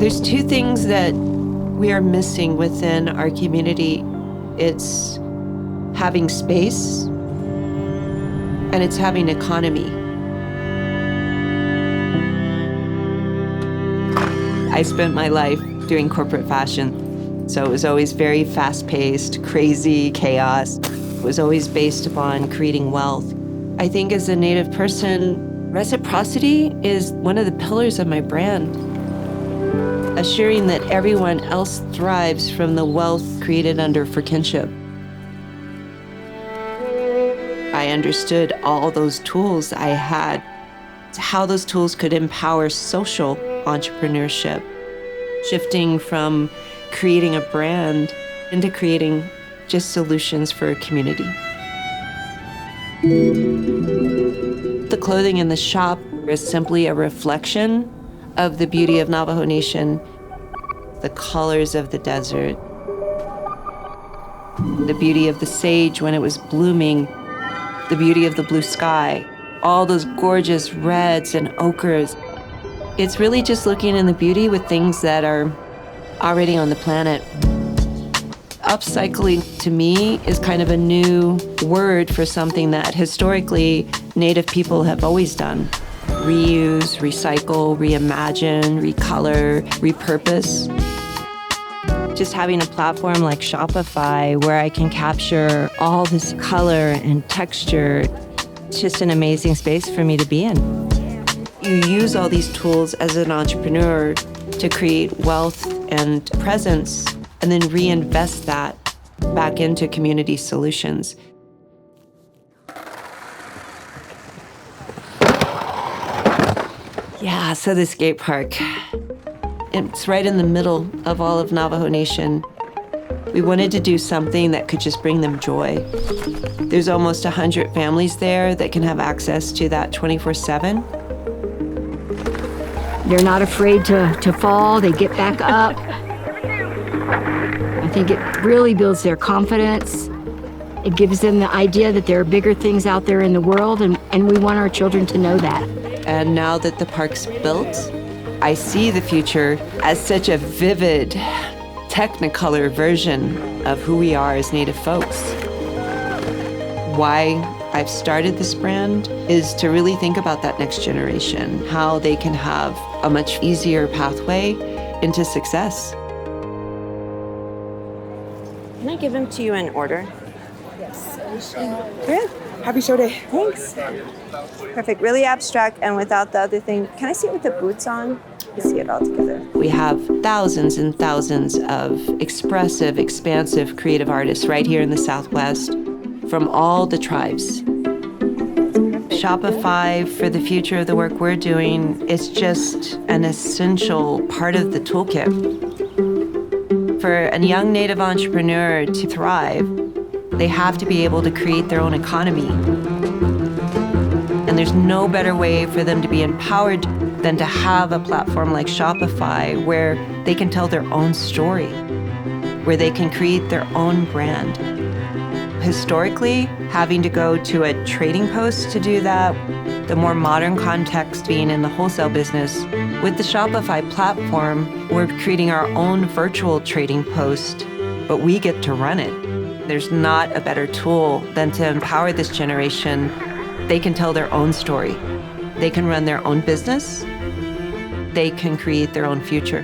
There's two things that we are missing within our community. It's having space and it's having economy. I spent my life doing corporate fashion, so it was always very fast-paced, crazy, chaos. It was always based upon creating wealth. I think as a Native person, reciprocity is one of the pillars of my brand. Assuring that everyone else thrives from the wealth created under for kinship. I understood all those tools I had, how those tools could empower social entrepreneurship, shifting from creating a brand into creating just solutions for a community. The clothing in the shop is simply a reflection of the beauty of Navajo Nation, the colors of the desert, the beauty of the sage when it was blooming, the beauty of the blue sky, all those gorgeous reds and ochres. It's really just looking in the beauty with things that are already on the planet. Upcycling, to me, is kind of a new word for something that historically Native people have always done. Reuse, recycle, reimagine, recolor, repurpose. Just having a platform like Shopify where I can capture all this color and texture, it's just an amazing space for me to be in. You use all these tools as an entrepreneur to create wealth and presence and then reinvest that back into community solutions. Yeah, so the skate park. It's right in the middle of all of Navajo Nation. We wanted to do something that could just bring them joy. There's almost 100 families there that can have access to that 24/7. They're not afraid to fall, they get back up. I think it really builds their confidence. It gives them the idea that there are bigger things out there in the world, and we want our children to know that. And now that the park's built, I see the future as such a vivid, technicolor version of who we are as Native folks. Why I've started this brand is to really think about that next generation, how they can have a much easier pathway into success. Can I give them to you in order? Yes. Good. Happy show day. Thanks. Perfect. Really abstract and without the other thing. Can I see it with the boots on? You see it all together. We have thousands and thousands of expressive, expansive, creative artists right here in the Southwest from all the tribes. Shopify, for the future of the work we're doing, is just an essential part of the toolkit. For a young Native entrepreneur to thrive, they have to be able to create their own economy. And there's no better way for them to be empowered than to have a platform like Shopify where they can tell their own story, where they can create their own brand. Historically, having to go to a trading post to do that, the more modern context being in the wholesale business, with the Shopify platform, we're creating our own virtual trading post, but we get to run it. There's not a better tool than to empower this generation. They can tell their own story. They can run their own business. They can create their own future.